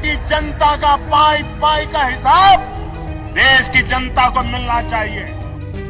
की जनता का पाई पाई का हिसाब देश की जनता को मिलना चाहिए।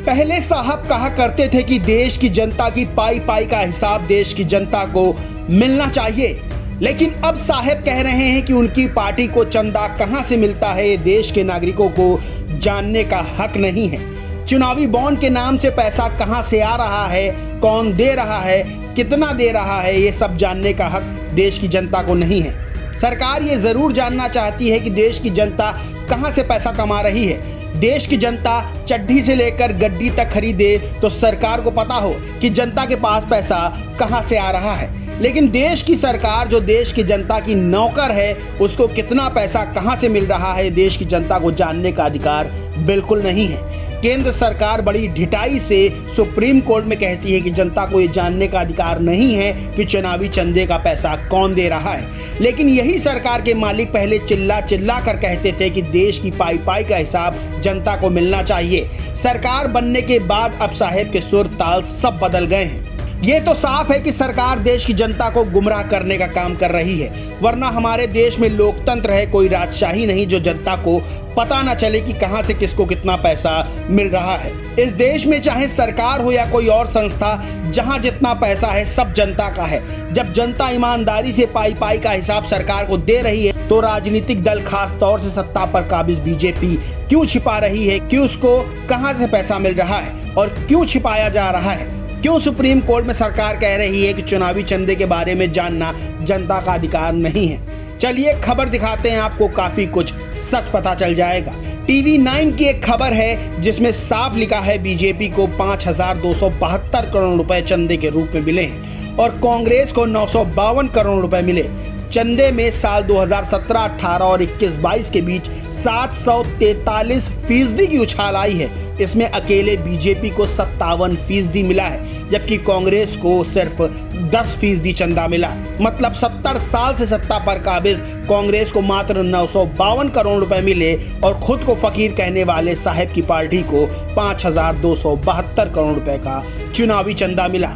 पहले साहब कहा करते थे कि देश की जनता की पाई पाई का हिसाब देश की जनता को मिलना चाहिए, लेकिन अब साहब कह रहे हैं कि उनकी पार्टी को चंदा कहां से मिलता है ये देश के नागरिकों को जानने का हक नहीं है। चुनावी बॉन्ड के नाम से पैसा कहां से आ रहा है, कौन दे रहा है, कितना दे रहा है, ये सब जानने का हक देश की जनता को नहीं है। सरकार ये जरूर जानना चाहती है कि देश की जनता कहां से पैसा कमा रही है। देश की जनता चड्ढी से लेकर गड्डी तक खरीदे तो सरकार को पता हो कि जनता के पास पैसा कहां से आ रहा है, लेकिन देश की सरकार जो देश की जनता की नौकर है उसको कितना पैसा कहां से मिल रहा है देश की जनता को जानने का अधिकार बिल्कुल नहीं है। केंद्र सरकार बड़ी ढिठाई से सुप्रीम कोर्ट में कहती है कि जनता को ये जानने का अधिकार नहीं है कि चुनावी चंदे का पैसा कौन दे रहा है, लेकिन यही सरकार के मालिक पहले चिल्ला चिल्ला कर कहते थे कि देश की पाई पाई का हिसाब जनता को मिलना चाहिए। सरकार बनने के बाद अब साहब के सुर ताल सब बदल गए हैं। ये तो साफ है कि सरकार देश की जनता को गुमराह करने का काम कर रही है, वरना हमारे देश में लोकतंत्र है, कोई राजशाही नहीं जो जनता को पता ना चले कि कहां से किसको कितना पैसा मिल रहा है। इस देश में चाहे सरकार हो या कोई और संस्था, जहां जितना पैसा है सब जनता का है। जब जनता ईमानदारी से पाई पाई का हिसाब सरकार को दे रही है तो राजनीतिक दल, खास तौर से सत्ता पर काबिज बीजेपी, क्यों छिपा रही है कि उसको कहां से पैसा मिल रहा है और क्यों छिपाया जा रहा है। क्यों सुप्रीम कोर्ट में सरकार कह रही है कि चुनावी चंदे के बारे में जानना जनता का अधिकार नहीं है। चलिए खबर दिखाते हैं आपको, काफी कुछ सच पता चल जाएगा। टीवी 9 की एक खबर है जिसमें साफ लिखा है बीजेपी को 5,272 करोड़ रुपए चंदे के रूप में मिले हैं और कांग्रेस को 952 करोड़ रुपए मिले। चंदे में साल 2017-18 और 21-22 के बीच 743% की उछाल आई है। इसमें अकेले बीजेपी को 57% मिला है, जबकि कांग्रेस को सिर्फ 10% चंदा मिला। मतलब 70 साल से सत्ता पर काबिज कांग्रेस को मात्र 952 करोड़ रुपए मिले और खुद को फकीर कहने वाले साहब की पार्टी को 5,272 करोड़ रुपए का चुनावी चंदा मिला।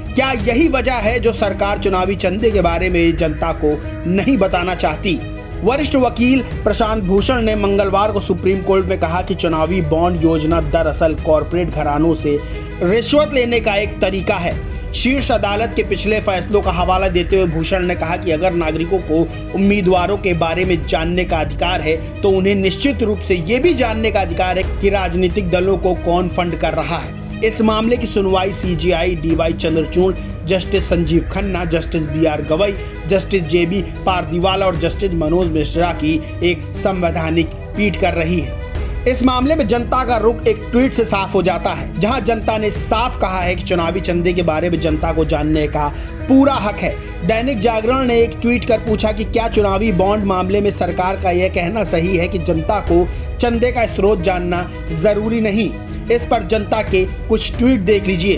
क्या यही वजह है जो सरकार चुनावी चंदे के बारे में जनता को नहीं बताना चाहती? वरिष्ठ वकील प्रशांत भूषण ने मंगलवार को सुप्रीम कोर्ट में कहा कि चुनावी बॉन्ड योजना दरअसल कॉरपोरेट घरानों से रिश्वत लेने का एक तरीका है। शीर्ष अदालत के पिछले फैसलों का हवाला देते हुए भूषण ने कहा कि अगर नागरिकों को उम्मीदवारों के बारे में जानने का अधिकार है तो उन्हें निश्चित रूप से ये भी जानने का अधिकार है कि राजनीतिक दलों को कौन फंड कर रहा है। इस मामले की सुनवाई CJI DY Chandrachud, justice Sanjiv Khanna, justice BR Gavai, justice JB Pardiwala और जस्टिस मनोज मिश्रा की एक संवैधानिक पीठ कर रही है। इस मामले में जनता का रुख एक ट्वीट से साफ हो जाता है, जहां जनता ने साफ कहा है कि चुनावी चंदे के बारे में जनता को जानने का पूरा हक है। दैनिक जागरण ने एक ट्वीट कर पूछा कि क्या चुनावी बॉन्ड मामले में सरकार का यह कहना सही है कि जनता को चंदे का स्रोत जानना जरूरी नहीं। इस पर जनता के कुछ ट्वीट देख लीजिए।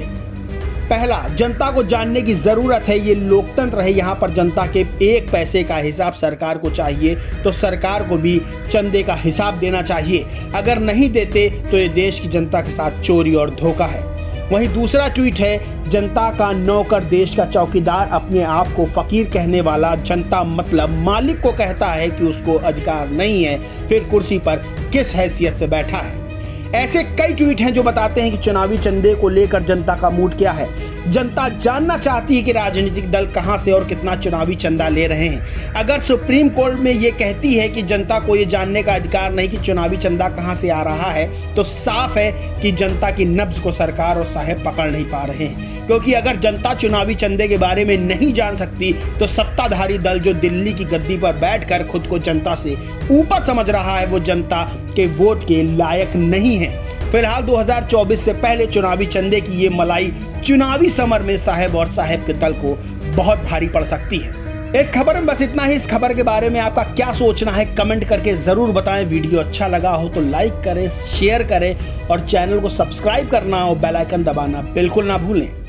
पहला, जनता को जानने की जरूरत है, ये लोकतंत्र है, यहाँ पर जनता के एक पैसे का हिसाब सरकार को चाहिए तो सरकार को भी चंदे का हिसाब देना चाहिए। अगर नहीं देते तो ये देश की जनता के साथ चोरी और धोखा है। वहीं दूसरा ट्वीट है, जनता का नौकर, देश का चौकीदार, अपने आप को फकीर कहने वाला जनता मतलब मालिक को कहता है कि उसको अधिकार नहीं है, फिर कुर्सी पर किस हैसियत से बैठा है। ऐसे कई ट्वीट हैं जो बताते हैं कि चुनावी चंदे को लेकर जनता का मूड क्या है। जनता जानना चाहती है कि राजनीतिक दल कहां से और कितना चुनावी चंदा ले रहे हैं। अगर सुप्रीम कोर्ट में ये कहती है कि जनता को ये जानने का अधिकार नहीं कि चुनावी चंदा कहां से आ रहा है, तो साफ है कि जनता की नब्ज को सरकार और साहब पकड़ नहीं पा रहे हैं। क्योंकि अगर जनता चुनावी चंदे के बारे में नहीं जान सकती तो सत्ताधारी दल जो दिल्ली की गद्दी पर बैठकर खुद को जनता से ऊपर समझ रहा है, वो जनता के वोट के लायक नहीं है। फिलहाल 2024 से पहले चुनावी चंदे की ये मलाई चुनावी समर में साहब और साहब के दल को बहुत भारी पड़ सकती है। इस खबर में बस इतना ही। इस खबर के बारे में आपका क्या सोचना है कमेंट करके जरूर बताएं। वीडियो अच्छा लगा हो तो लाइक करें, शेयर करें और चैनल को सब्सक्राइब करना और बेल आइकन दबाना बिल्कुल ना भूलें।